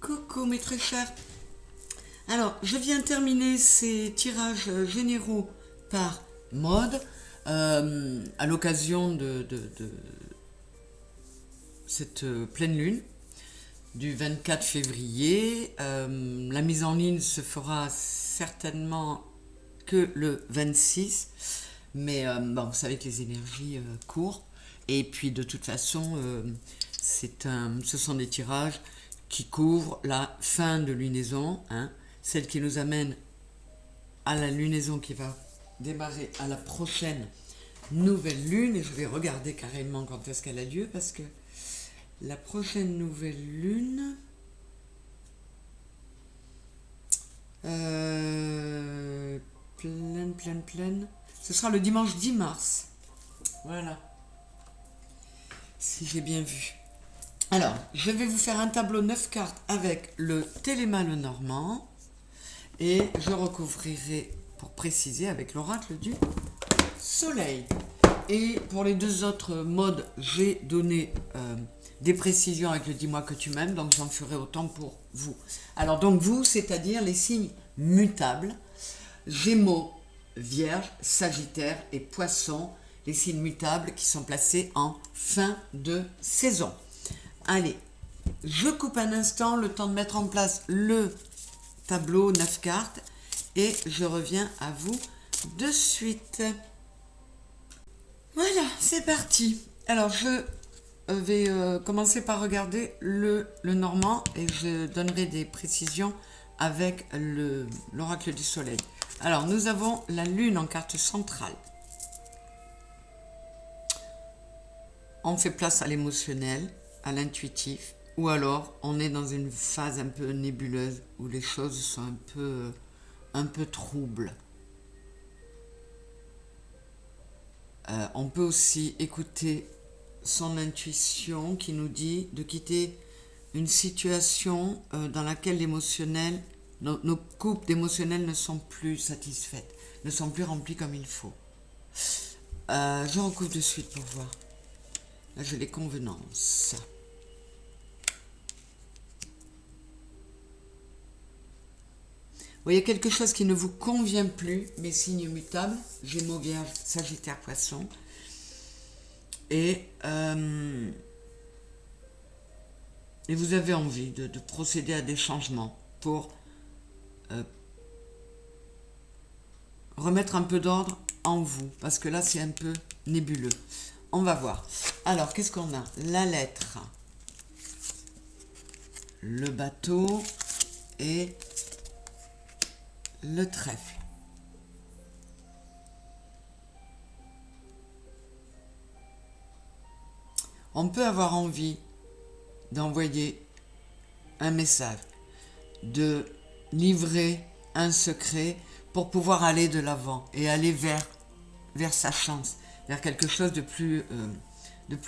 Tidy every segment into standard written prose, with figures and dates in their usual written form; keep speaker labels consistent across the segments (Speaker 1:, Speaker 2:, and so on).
Speaker 1: Coucou mes très chers. Alors, je viens terminer ces tirages généraux par mode à l'occasion de cette pleine lune du 24 février. La mise en ligne se fera certainement que le 26, mais bon, vous savez que les énergies courent. Et puis de toute façon, ce sont des tirages qui couvrent la fin de lunaison, celle qui nous amène à la lunaison qui va démarrer à la prochaine nouvelle lune. Et je vais regarder carrément quand est-ce qu'elle a lieu, parce que la prochaine nouvelle lune, pleine, ce sera le dimanche 10 mars. Voilà, si j'ai bien vu. Alors, je vais vous faire un tableau 9 cartes avec le Téléma le Normand et je recouvrirai, pour préciser, avec l'oracle du Soleil. Et pour les deux autres modes, j'ai donné des précisions avec le Dis-moi que tu m'aimes, donc j'en ferai autant pour vous. Alors donc vous, c'est-à-dire les signes mutables, Gémeaux, Vierge, Sagittaire et Poisson, les signes mutables qui sont placés en fin de saison. Allez, je coupe un instant, le temps de mettre en place le tableau 9 cartes et je reviens à vous de suite. Voilà, c'est parti. Alors, je vais commencer par regarder le Normand et je donnerai des précisions avec l'oracle du Soleil. Alors, nous avons la Lune en carte centrale. On fait place à l'émotionnel, à l'intuitif, ou alors on est dans une phase un peu nébuleuse où les choses sont un peu troubles. On peut aussi écouter son intuition qui nous dit de quitter une situation dans laquelle l'émotionnel, nos coupes d'émotionnel ne sont plus satisfaites, ne sont plus remplies comme il faut. Je recouvre de suite pour voir. Là, j'ai les convenances. Vous voyez quelque chose qui ne vous convient plus, mes signes mutables, Gémeaux, Vierge, Sagittaire, Poisson. Et vous avez envie de procéder à des changements pour remettre un peu d'ordre en vous, parce que là, c'est un peu nébuleux. On va voir. Alors, qu'est-ce qu'on a? La lettre, le bateau et le trèfle. On peut avoir envie d'envoyer un message, de livrer un secret pour pouvoir aller de l'avant et aller vers sa chance, vers quelque chose de plus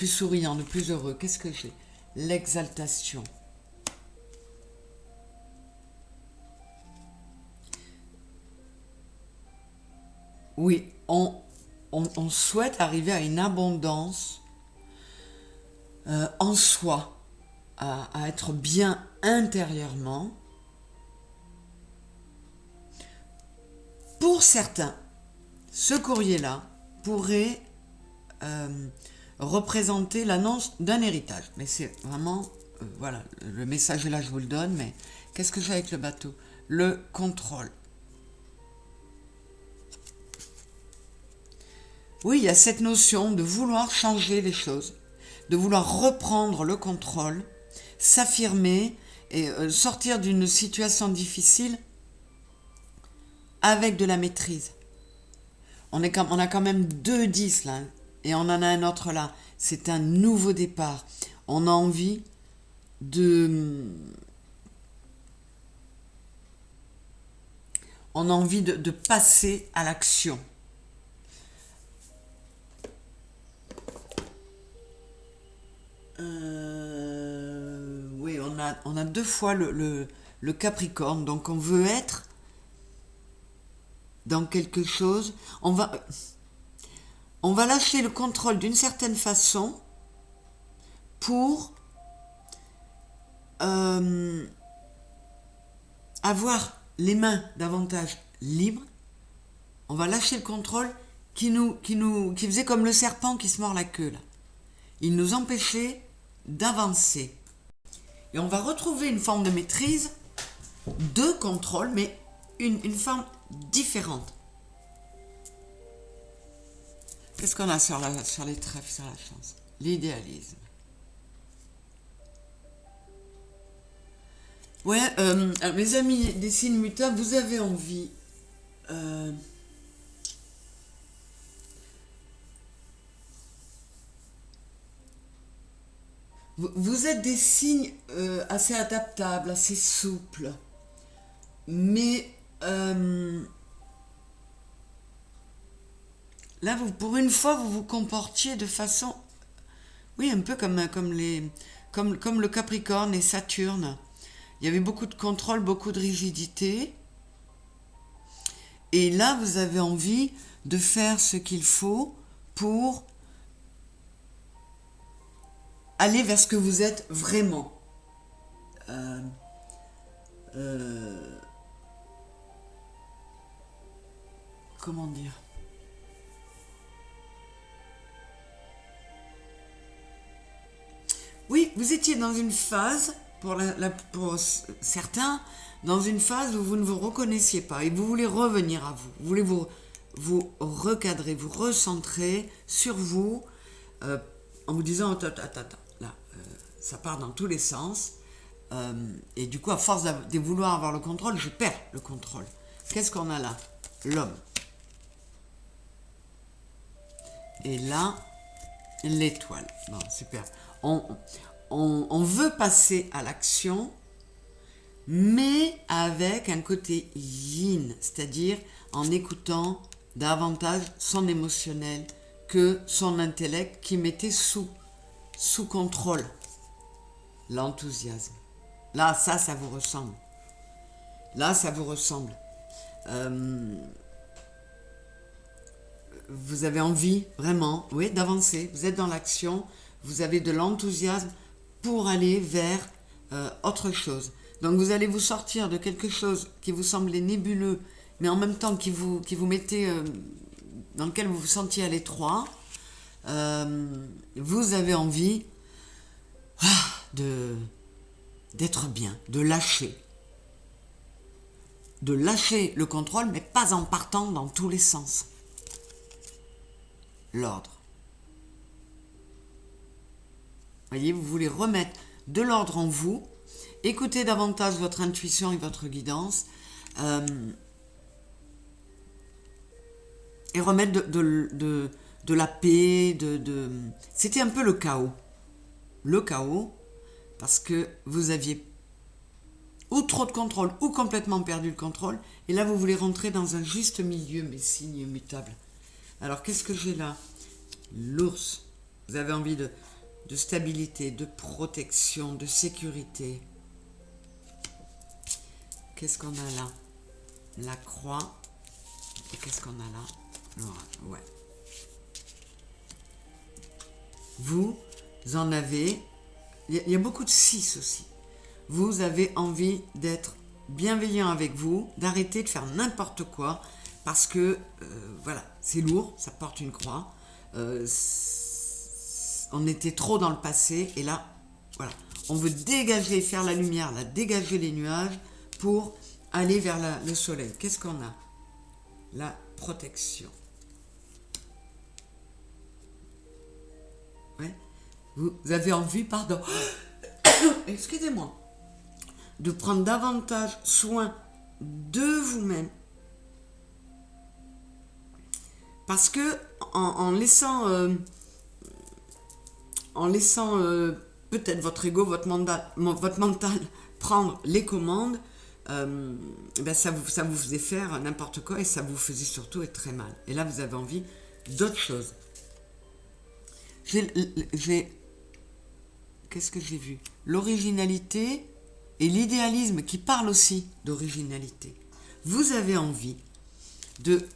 Speaker 1: souriant, de plus heureux. Qu'est-ce que j'ai? L'exaltation. Oui, on souhaite arriver à une abondance en soi, à être bien intérieurement. Pour certains, ce courrier-là pourrait représenter l'annonce d'un héritage. Mais c'est vraiment, voilà, le message est là, je vous le donne, mais qu'est-ce que j'ai avec le bateau? Le contrôle. Oui, il y a cette notion de vouloir changer les choses, de vouloir reprendre le contrôle, s'affirmer et sortir d'une situation difficile avec de la maîtrise. On a quand même 2 10 là, et on en a un autre là. C'est un nouveau départ. On a envie de passer à l'action. Oui, on a 2 fois le Capricorne, donc on veut être dans quelque chose. On va lâcher le contrôle d'une certaine façon pour avoir les mains davantage libres, on va lâcher le contrôle qui faisait comme le serpent qui se mord la queue là. Il nous empêchait d'avancer. Et on va retrouver une forme de maîtrise, de contrôle, mais une forme différente. Qu'est-ce qu'on a sur les trèfles, sur la chance? L'idéalisme. Ouais, mes amis des signes mutables, vous avez envie vous êtes des signes assez adaptables, assez souples, mais là, pour une fois, vous vous comportiez de façon, oui, un peu comme le Capricorne et Saturne. Il y avait beaucoup de contrôle, beaucoup de rigidité. Et là, vous avez envie de faire ce qu'il faut pour aller vers ce que vous êtes vraiment. Comment dire? Oui, vous étiez dans une phase, pour certains, dans une phase où vous ne vous reconnaissiez pas et vous voulez revenir à vous. Vous voulez vous recadrer, vous recentrer sur vous en vous disant attends, là, ça part dans tous les sens. Et du coup, à force de vouloir avoir le contrôle, je perds le contrôle. Qu'est-ce qu'on a là? L'homme. Et là, l'étoile. Bon, super. On veut passer à l'action, mais avec un côté yin, c'est-à-dire en écoutant davantage son émotionnel que son intellect qui mettait sous contrôle l'enthousiasme. Là, ça vous ressemble. Là, ça vous ressemble. Vous avez envie, vraiment, oui, d'avancer. Vous êtes dans l'action, vous avez de l'enthousiasme pour aller vers autre chose. Donc vous allez vous sortir de quelque chose qui vous semblait nébuleux, mais en même temps qui vous mettait, dans lequel vous vous sentiez à l'étroit. Vous avez envie d'être bien, de lâcher. De lâcher le contrôle, mais pas en partant dans tous les sens. L'ordre. Voyez, vous voulez remettre de l'ordre en vous, écoutez davantage votre intuition et votre guidance, et remettre de la paix, C'était un peu le chaos. Le chaos, parce que vous aviez ou trop de contrôle, ou complètement perdu le contrôle, et là vous voulez rentrer dans un juste milieu, mes signes mutables. Alors qu'est-ce que j'ai là? L'ours. Vous avez envie de stabilité, de protection, de sécurité. Qu'est-ce qu'on a là? La croix. Et qu'est-ce qu'on a là? Ouais. Vous en avez... Il y a beaucoup de 6 aussi. Vous avez envie d'être bienveillant avec vous, d'arrêter de faire n'importe quoi, parce que, voilà, c'est lourd, ça porte une croix. On était trop dans le passé, et là, voilà, on veut dégager, faire la lumière, là, dégager les nuages pour aller vers le soleil. Qu'est-ce qu'on a? La protection. Ouais. Vous avez envie, pardon, excusez-moi, de prendre davantage soin de vous-même. Parce que en laissant peut-être votre ego, votre mental prendre les commandes, ça vous faisait faire n'importe quoi et ça vous faisait surtout être très mal. Et là, vous avez envie d'autre chose. Qu'est-ce que j'ai vu? L'originalité et l'idéalisme qui parle aussi d'originalité. Vous avez envie de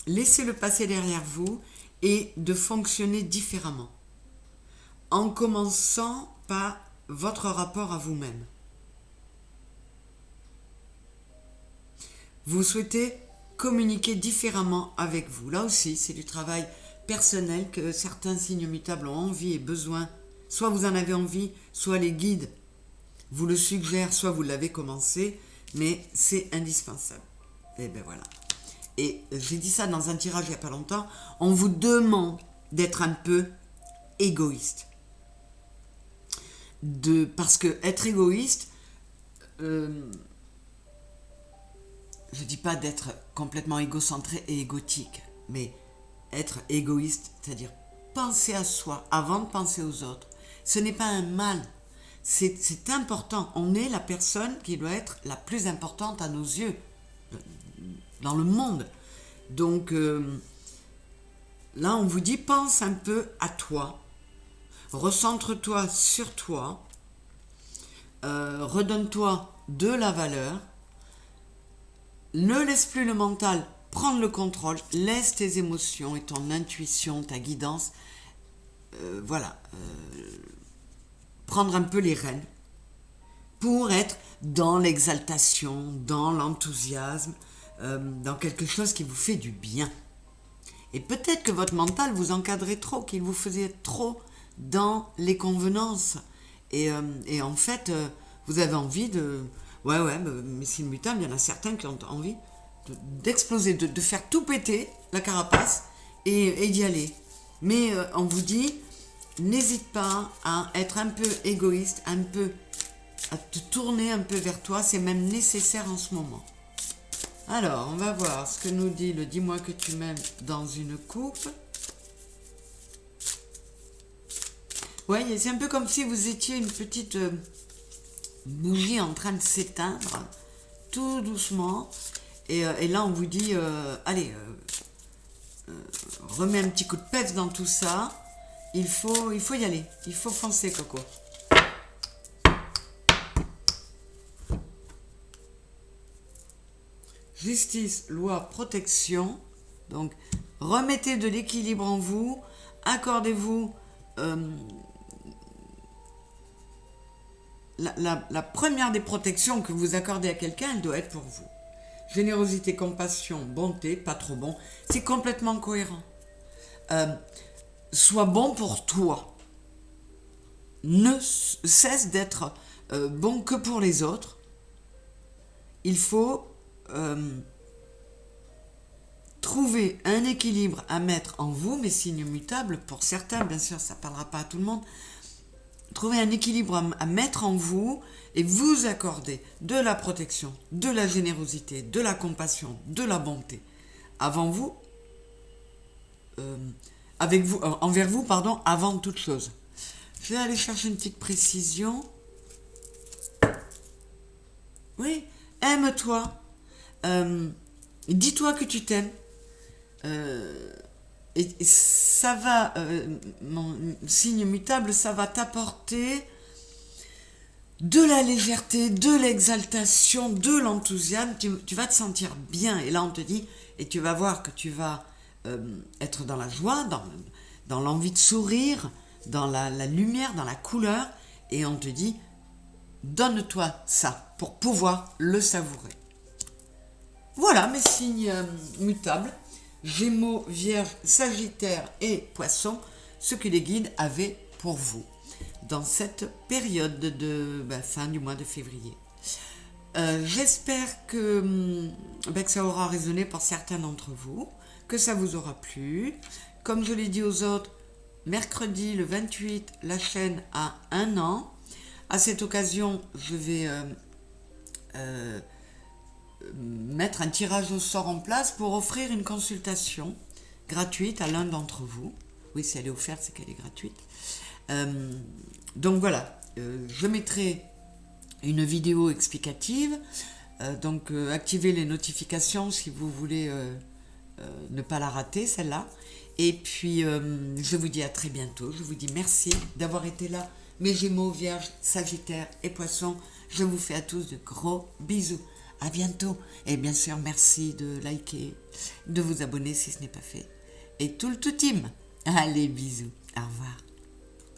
Speaker 1: laisser le passé derrière vous et de fonctionner différemment. En commençant par votre rapport à vous-même. Vous souhaitez communiquer différemment avec vous. Là aussi, c'est du travail personnel que certains signes mutables ont envie et besoin. Soit vous en avez envie, soit les guides vous le suggèrent, soit vous l'avez commencé, mais c'est indispensable. Et ben voilà. Et j'ai dit ça dans un tirage il n'y a pas longtemps, on vous demande d'être un peu égoïste. Parce que être égoïste, je ne dis pas d'être complètement égocentré et égotique, mais être égoïste, c'est-à-dire penser à soi avant de penser aux autres, ce n'est pas un mal. C'est important. On est la personne qui doit être la plus importante à nos yeux dans le monde. Donc là, on vous dit, pense un peu à toi, recentre-toi sur toi, redonne-toi de la valeur, ne laisse plus le mental prendre le contrôle, laisse tes émotions et ton intuition, ta guidance, prendre un peu les rênes pour être dans l'exaltation, dans l'enthousiasme, dans quelque chose qui vous fait du bien. Et peut-être que votre mental vous encadrait trop, qu'il vous faisait trop dans les convenances. Et en fait, vous avez envie de... mais c'est immutable, il y en a certains qui ont envie d'exploser, de faire tout péter, la carapace, et d'y aller. Mais on vous dit, n'hésite pas à être un peu égoïste, un peu à te tourner un peu vers toi, c'est même nécessaire en ce moment. Alors, on va voir ce que nous dit le dis-moi que tu m'aimes dans une coupe. Ouais, c'est un peu comme si vous étiez une petite bougie en train de s'éteindre, tout doucement. Et là, on vous dit, allez, remets un petit coup de peps dans tout ça. Il faut y aller, il faut foncer, Coco. Justice, loi, protection. Donc, remettez de l'équilibre en vous. Accordez-vous la première des protections que vous accordez à quelqu'un, elle doit être pour vous. Générosité, compassion, bonté, pas trop bon. C'est complètement cohérent. Sois bon pour toi. Ne cesse d'être bon que pour les autres. Il faut trouver un équilibre à mettre en vous, mes signes mutables, pour certains, bien sûr, ça ne parlera pas à tout le monde. Trouver un équilibre à mettre en vous et vous accorder de la protection, de la générosité, de la compassion, de la bonté. Avant vous, envers vous, avant toute chose. Je vais aller chercher une petite précision. Oui, aime-toi. Dis-toi que tu t'aimes. Et ça va, mon signe mutable, ça va t'apporter de la légèreté, de l'exaltation, de l'enthousiasme. Tu vas te sentir bien. Et là, on te dit, et tu vas voir que tu vas être dans la joie, dans l'envie de sourire, dans la lumière, dans la couleur. Et on te dit, donne-toi ça pour pouvoir le savourer. Voilà mes signes mutables. Gémeaux, Vierge, Sagittaire et Poisson, ce que les guides avaient pour vous dans cette période de fin du mois de février. J'espère que ça aura résonné pour certains d'entre vous, que ça vous aura plu. Comme je l'ai dit aux autres, mercredi le 28, la chaîne a 1 an. À cette occasion, je vais mettre un tirage au sort en place pour offrir une consultation gratuite à l'un d'entre vous. Oui, si elle est offerte, c'est qu'elle est gratuite. Donc voilà, je mettrai une vidéo explicative. Donc activez les notifications si vous voulez ne pas la rater, celle-là. Et puis, je vous dis à très bientôt. Je vous dis merci d'avoir été là. Mes Gémeaux, Vierges, Sagittaires et Poissons, je vous fais à tous de gros bisous. À bientôt. Et bien sûr, merci de liker, de vous abonner si ce n'est pas fait. Et tout le tout team. Allez, bisous. Au revoir.